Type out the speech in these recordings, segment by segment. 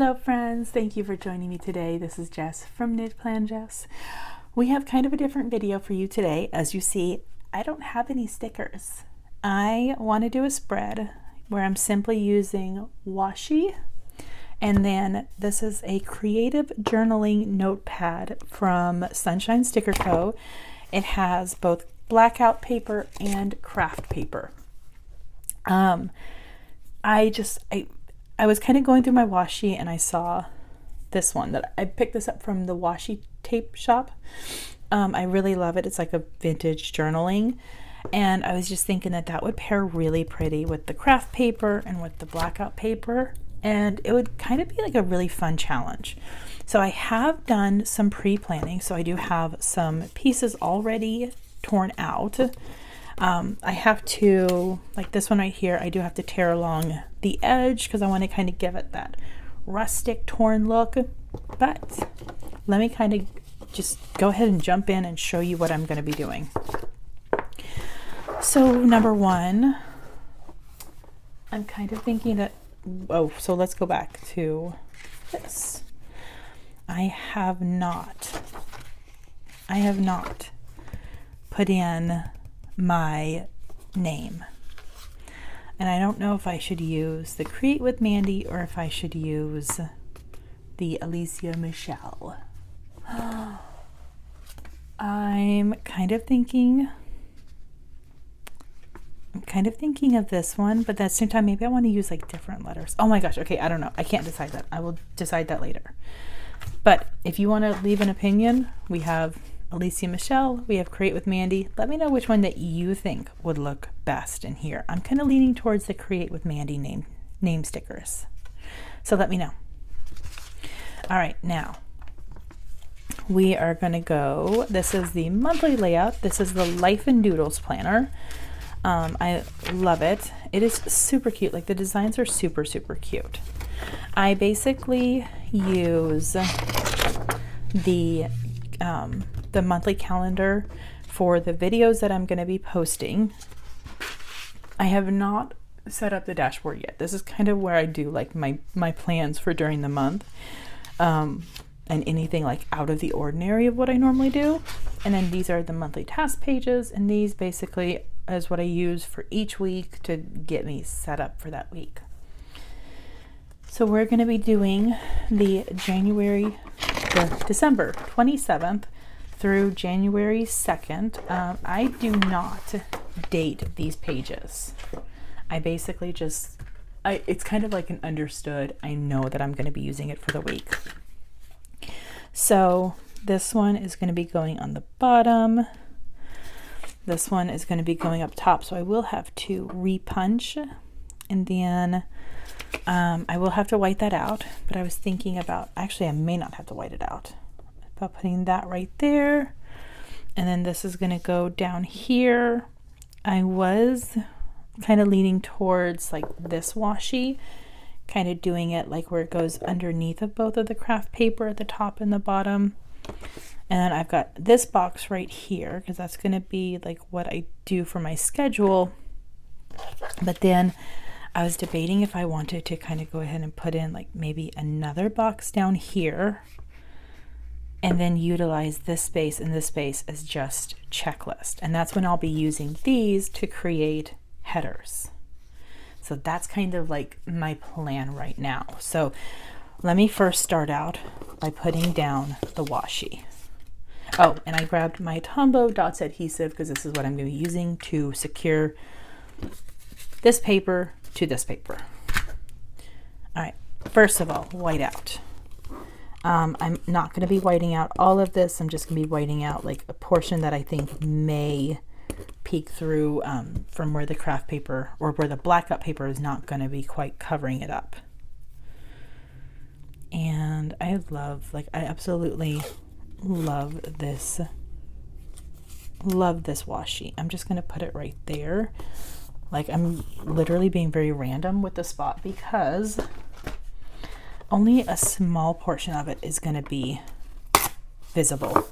Hello friends, thank you for joining me today. This is Jess from Knit Plan Jess. We have kind of a different video for you today. As you see, I don't have any stickers. I want to do a spread where I'm simply using washi, and then this is a creative journaling notepad from Sunshine Sticker Co. It has both blackout paper and craft paper. I was kind of going through my washi and I saw this one that I picked this up from the washi tape shop. I really love it. It's like a vintage journaling, and I was just thinking that that would pair really pretty with the craft paper and with the blackout paper, and it would kind of be like a really fun challenge. So I have done some pre-planning, so I do have some pieces already torn out. I have to, like this one right here, I do have to tear along the edge because I want to kind of give it that rustic torn look. But let me kind of just go ahead and jump in and show you what I'm going to be doing. So number one, I'm kind of thinking that, so let's go back to this. I have not put in my name, and I don't know if I should use the Create with Mandy or if I should use the Alicia Michelle. I'm kind of thinking of this one, but at the same time maybe I want to use like different letters. Oh my gosh, okay, I don't know, I can't decide that. I will decide that later. But if you want to leave an opinion, we have Alicia Michelle, we have Create with Mandy. Let me know which one that you think would look best in here. I'm kind of leaning towards the Create with Mandy name stickers. So let me know. All right, now we are going to go, this is the monthly layout. This is the Life and Doodles planner. I love it. It is super cute. Like the designs are super, super cute. I basically use the monthly calendar for the videos that I'm going to be posting. I have not set up the dashboard yet. This is kind of where I do like my plans for during the month, and anything like out of the ordinary of what I normally do. And then these are the monthly task pages, and these basically is what I use for each week to get me set up for that week. So we're going to be doing the December 27th through January 2nd. I do not date these pages. I basically just, it's kind of like an understood, I know that I'm going to be using it for the week. So this one is going to be going on the bottom. This one is going to be going up top. So I will have to repunch, and then I will have to white that out. But I was thinking about, actually I may not have to white it out, about putting that right there. And then this is going to go down here. I was kind of leaning towards like this washi, kind of doing it like where it goes underneath of both of the craft paper at the top and the bottom. And then I've got this box right here because that's going to be like what I do for my schedule. But then I was debating if I wanted to kind of go ahead and put in like maybe another box down here, and then utilize this space and this space as just checklist. And that's when I'll be using these to create headers. So that's kind of like my plan right now. So let me first start out by putting down the washi. Oh, and I grabbed my Tombow Dots adhesive because this is what I'm going to be using to secure this paper to this paper. All right, first of all, white out. I'm not going to be whiting out all of this. I'm just going to be whiting out like a portion that I think may peek through from where the craft paper or where the blackout paper is not going to be quite covering it up. And I absolutely love this washi. I'm just going to put it right there. Like I'm literally being very random with the spot because only a small portion of it is going to be visible.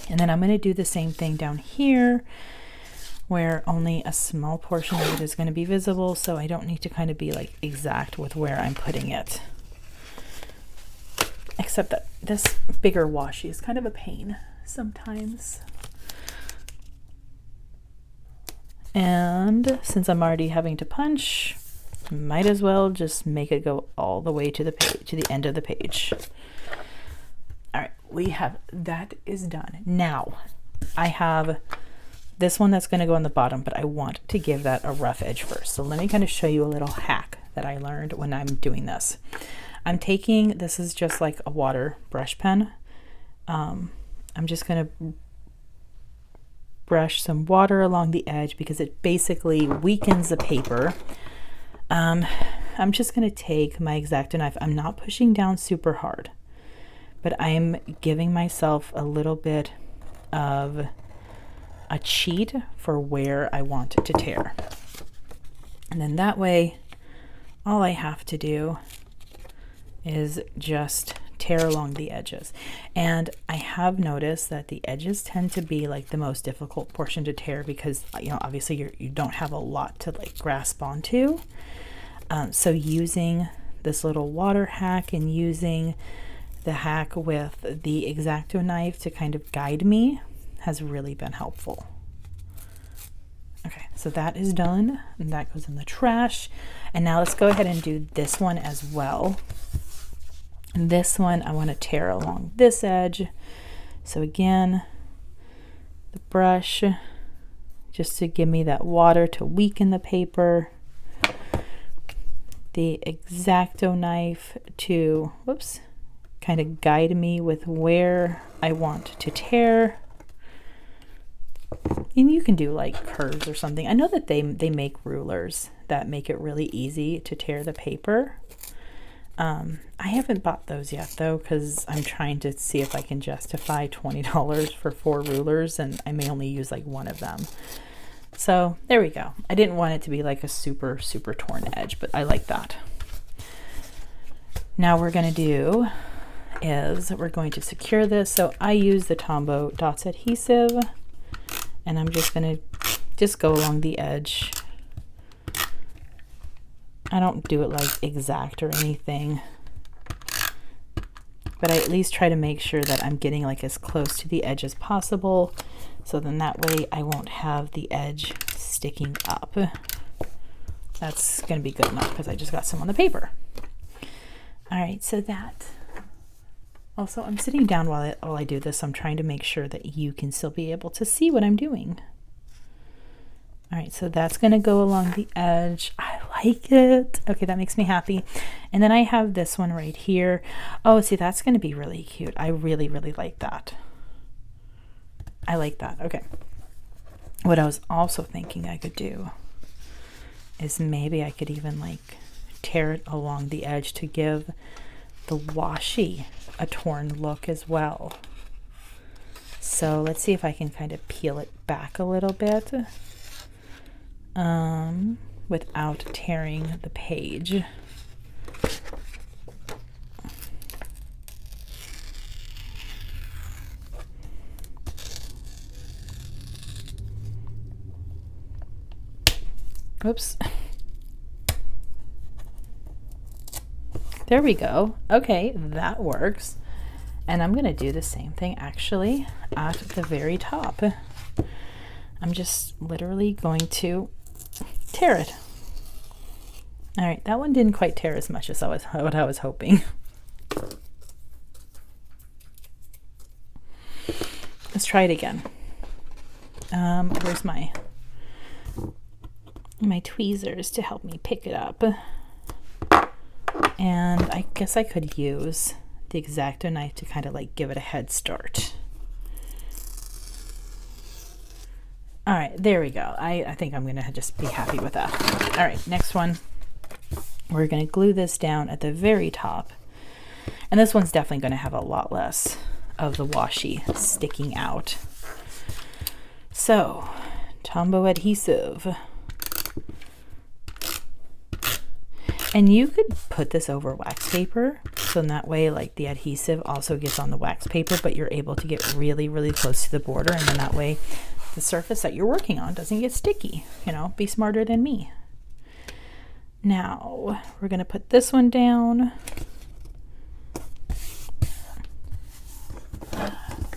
And then I'm going to do the same thing down here where only a small portion of it is going to be visible, so I don't need to kind of be like exact with where I'm putting it. except that this bigger washi is kind of a pain sometimes. And since I'm already having to punch, might as well just make it go all the way to the page, to the end of the page. All right, we have, that is done. Now I have this one that's going to go on the bottom, but I want to give that a rough edge first. So let me kind of show you a little hack that I learned when I'm doing this. I'm taking, this is just like a water brush pen. I'm just going to brush some water along the edge because it basically weakens the paper. I'm just going to take my X-Acto knife. I'm not pushing down super hard, but I'm giving myself a little bit of a cheat for where I want it to tear. And then that way, all I have to do is just tear along the edges. And I have noticed that the edges tend to be like the most difficult portion to tear because, you know, obviously you don't have a lot to like grasp onto. So using this little water hack and using the hack with the X-Acto knife to kind of guide me has really been helpful. Okay, so that is done and that goes in the trash. And now let's go ahead and do this one as well. And this one I want to tear along this edge. So again, the brush just to give me that water to weaken the paper. The X-Acto knife to, whoops, kind of guide me with where I want to tear. And you can do like curves or something. I know that they make rulers that make it really easy to tear the paper. I haven't bought those yet though, because I'm trying to see if I can justify $20 for 4 rulers, and I may only use like one of them. So there we go. I didn't want it to be like a super torn edge, but I like that. Now we're going to do is we're going to secure this. So I use the Tombow Dots adhesive, and I'm just going to just go along the edge. I don't do it like exact or anything, but I at least try to make sure that I'm getting like as close to the edge as possible. So then that way I won't have the edge sticking up. That's going to be good enough because I just got some on the paper. All right, so that. Also, I'm sitting down while I do this. I'm trying to make sure that you can still be able to see what I'm doing. All right, so that's going to go along the edge. I like it. Okay, that makes me happy. And then I have this one right here. Oh, see, that's going to be really cute. I really like that. I like that. Okay. What I was also thinking I could do is maybe I could even like tear it along the edge to give the washi a torn look as well. So let's see if I can kind of peel it back a little bit without tearing the page. Oops. There we go. Okay, that works. And I'm going to do the same thing actually at the very top. I'm just literally going to tear it. All right, that one didn't quite tear as much as what I was hoping. Let's try it again. Where's my tweezers to help me pick it up? And I guess I could use the X-Acto knife to kind of like give it a head start. All right, there we go. I think I'm gonna just be happy with that. All right, next one. We're gonna glue this down at the very top. And this one's definitely gonna have a lot less of the washi sticking out. So, Tombow adhesive. And you could put this over wax paper, so in that way like the adhesive also gets on the wax paper, but you're able to get really close to the border, and then that way the surface that you're working on doesn't get sticky. You know, be smarter than me. Now we're going to put this one down.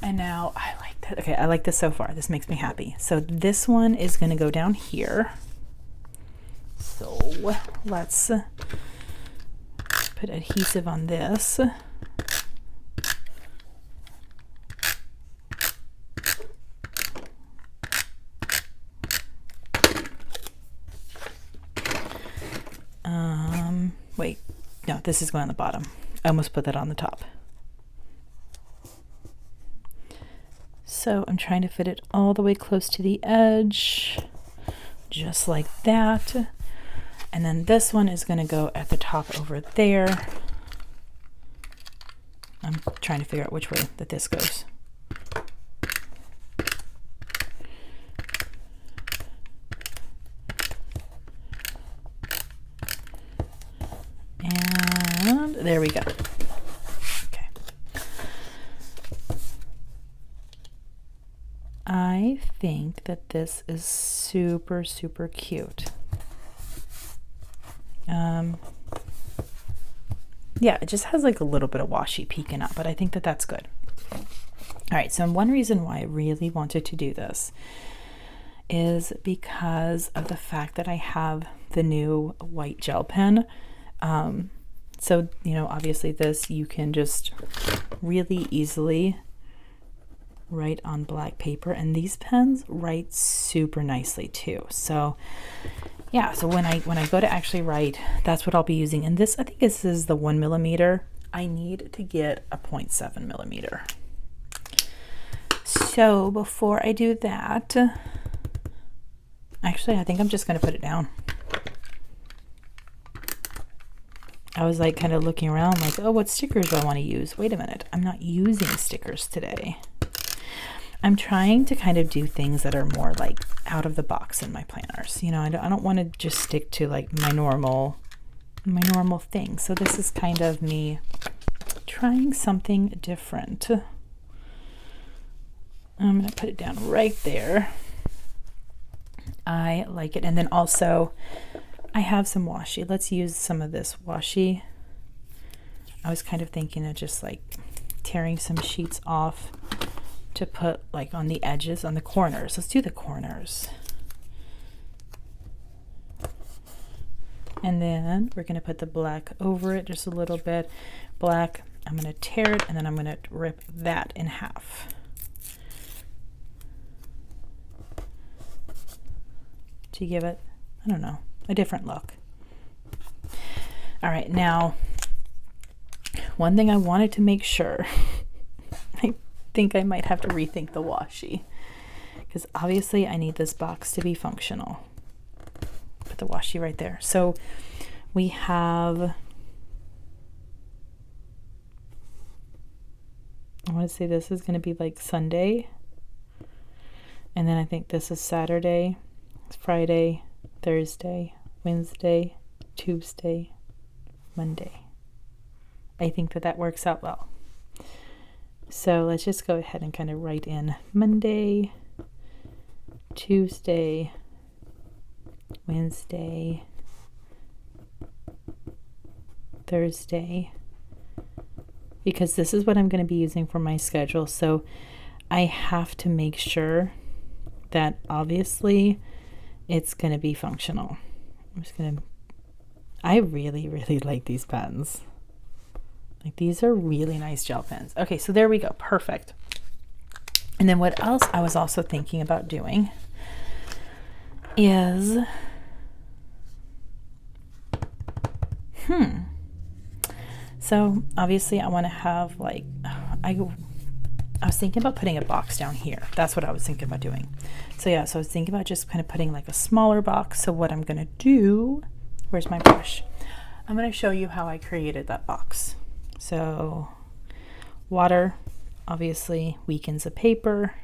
And now I like that. Okay, I like this so far. This makes me happy. So this one is going to go down here. So let's put adhesive on this. Wait, no, this is going on the bottom. I almost put that on the top. So I'm trying to fit it all the way close to the edge, just like that. And then this one is going to go at the top over there. I'm trying to figure out which way that this goes. And there we go. Okay. I think that this is super, super cute. Yeah, it just has like a little bit of washi peeking up, but I think that that's good. All right, so one reason why I really wanted to do this is because of the fact that I have the new white gel pen. So, you know, obviously this you can just really easily write on black paper, and these pens write super nicely too. So yeah, so when I go to actually write, that's what I'll be using. And this, I think this is the 1 millimeter. I need to get a 0.7 millimeter. So before I do that, actually, I think I'm just going to put it down. I was like kind of looking around like, oh, what stickers do I want to use? Wait a minute, I'm not using stickers today. I'm trying to kind of do things that are more like out of the box in my planners. You know, I don't want to just stick to like my normal thing. So this is kind of me trying something different. I'm going to put it down right there. I like it. And then also I have some washi. Let's use some of this washi. I was kind of thinking of just like tearing some sheets off to put like on the edges, on the corners. Let's do the corners. And then we're going to put the black over it just a little bit. Black, I'm going to tear it, and then I'm going to rip that in half. To give it, I don't know, a different look. All right, now, one thing I wanted to make sure, I think I might have to rethink the washi, because obviously I need this box to be functional. Put the washi right there. So we have, I want to say this is going to be like Sunday, and then I think this is Saturday, Friday, Thursday, Wednesday, Tuesday, Monday. I think that that works out well. So let's just go ahead and kind of write in Monday, Tuesday, Wednesday, Thursday, because this is what I'm going to be using for my schedule. So I have to make sure that obviously it's going to be functional. I'm just going to, I really, really like these pens. Like, these are really nice gel pens. Okay, so there we go. Perfect. And then what else I was also thinking about doing is, so obviously I want to have like, I was thinking about putting a box down here. That's what I was thinking about doing. So yeah, so I was thinking about just kind of putting like a smaller box. So what I'm going to do, where's my brush? I'm going to show you how I created that box. So water obviously weakens the paper,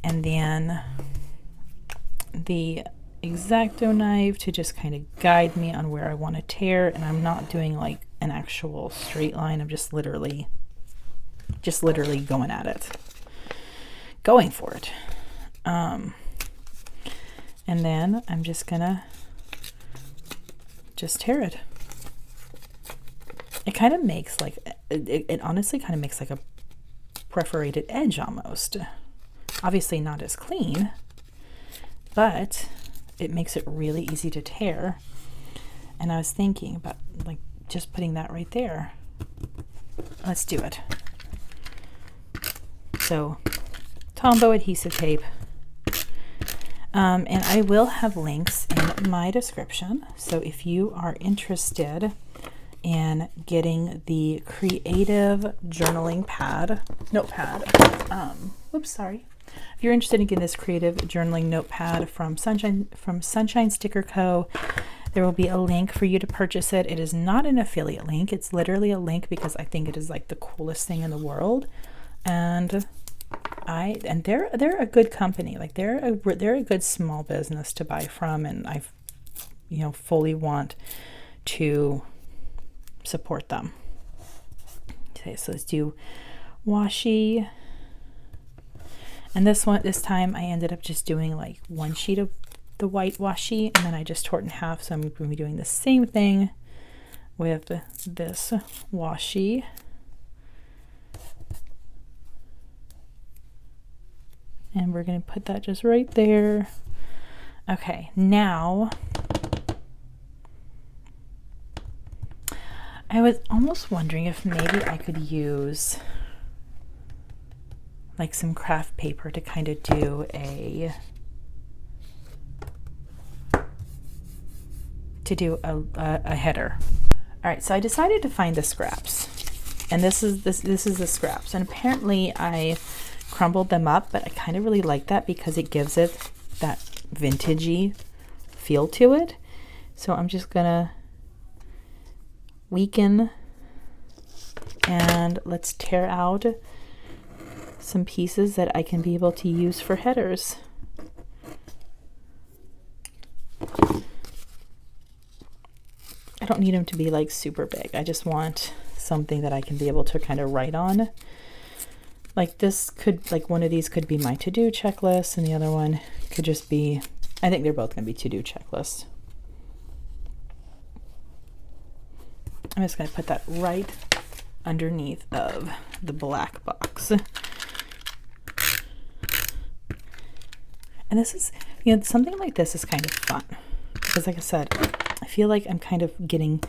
and then the X-Acto knife to just kind of guide me on where I want to tear. And I'm not doing like an actual straight line. I'm just literally going at it, going for it. And then I'm just gonna just tear it. It kind of makes like, it honestly kind of makes like a perforated edge almost. Obviously not as clean, but it makes it really easy to tear. And I was thinking about like just putting that right there. Let's do it. So Tombow adhesive tape. And I will have links in my description. So if you are interested in getting the creative journaling notepad, if you're interested in getting this creative journaling notepad from Sunshine Sticker Co., there will be a link for you to purchase it. It is not an affiliate link. It's literally a link because I think it is like the coolest thing in the world. And they're a good company. Like they're a good small business to buy from, and I fully want to support them. Okay, so let's do washi. And this time I ended up just doing like one sheet of the white washi, and then I just tore it in half. So I'm going to be doing the same thing with this washi. And we're going to put that just right there. Okay, now I was almost wondering if maybe I could use like some craft paper to kind of do a header. All right, so I decided to find the scraps, and this is the scraps, and apparently I crumbled them up, but I kind of really like that because it gives it that vintagey feel to it. So I'm just gonna weaken, and let's tear out some pieces that I can be able to use for headers. I don't need them to be like super big. I just want something that I can be able to kind of write on. Like this could, like one of these could be my to-do checklist, and the other one could just be, I think they're both going to be to-do checklists. I'm just going to put that right underneath of the black box. And this is, something like this is kind of fun because, like I said, I feel like I'm kind of getting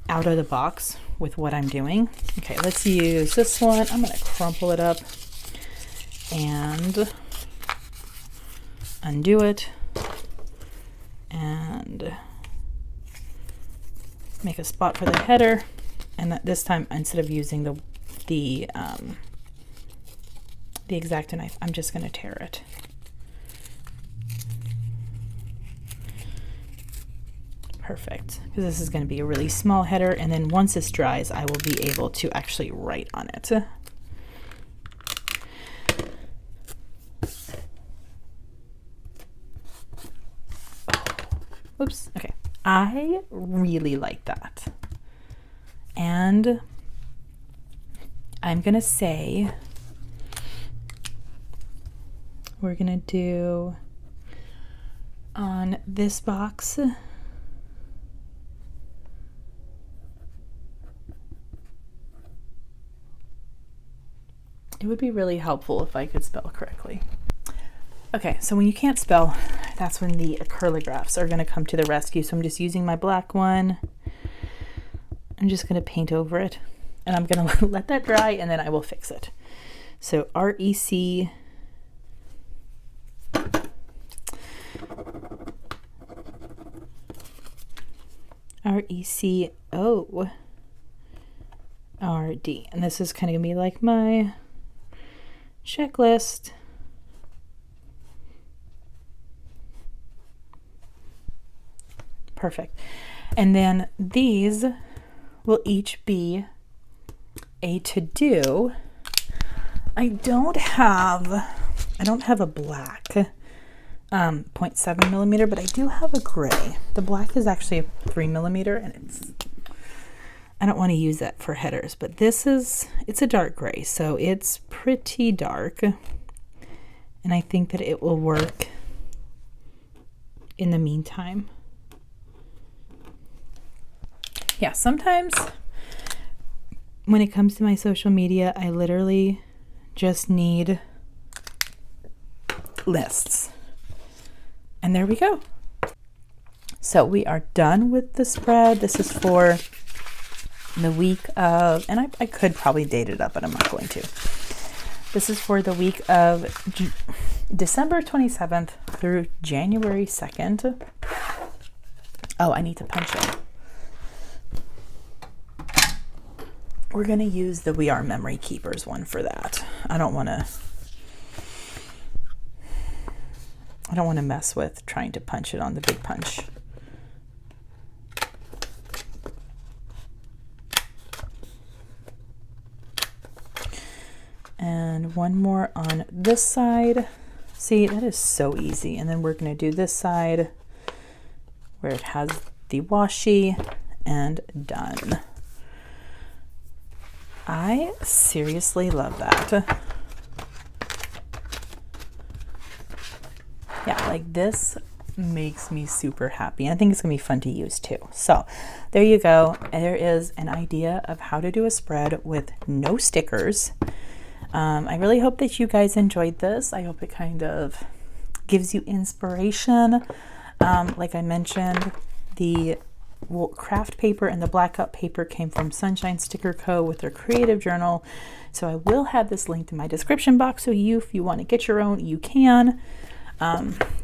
out of the box with what I'm doing. Okay, let's use this one. I'm going to crumple it up and undo it and make a spot for the header. And this time, instead of using the X-Acto knife, I'm just going to tear it. Perfect, because this is going to be a really small header, and then once this dries, I will be able to actually write on it. Oops, okay. I really like that. And I'm going to say we're going to do on this box, it would be really helpful if I could spell correctly. Okay, so when you can't spell, that's when the acrylographs are going to come to the rescue. So I'm just using my black one. I'm just going to paint over it, and I'm going to let that dry, and then I will fix it. So REC RECORD, and this is kind of going to be like my checklist. Perfect. And then these will each be a to-do. I don't have a black 0.7 millimeter, but I do have a gray. The black is actually a 3 millimeter, and I don't want to use that for headers, but it's a dark gray, so it's pretty dark, and I think that it will work in the meantime. Yeah, sometimes when it comes to my social media, I literally just need lists. And there we go. So we are done with the spread. This is for the week of, and I could probably date it up, but I'm not going to. This is for the week of December 27th through January 2nd. Oh, I need to punch it. We're going to use the We Are Memory Keepers one for that. I don't want to mess with trying to punch it on the big punch. And one more on this side. See, that is so easy. And then we're going to do this side where it has the washi, and done. I seriously love that. Yeah, like this makes me super happy. I think it's gonna be fun to use too. So there you go. There is an idea of how to do a spread with no stickers. I really hope that you guys enjoyed this. I hope it kind of gives you inspiration. Like I mentioned, the craft paper and the black up paper came from Sunshine Sticker Co. with their creative journal. So I will have this linked in my description box, so if you want to get your own, you can.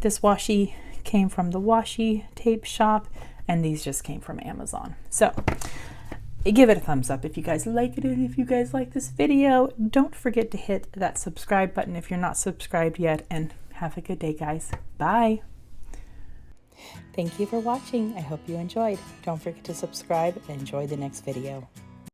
This washi came from the Washi tape shop, and these just came from Amazon. So give it a thumbs up if you guys like it, and if you guys like this video, don't forget to hit that subscribe button if you're not subscribed yet, and have a good day, guys. Bye. Thank you for watching. I hope you enjoyed. Don't forget to subscribe and enjoy the next video.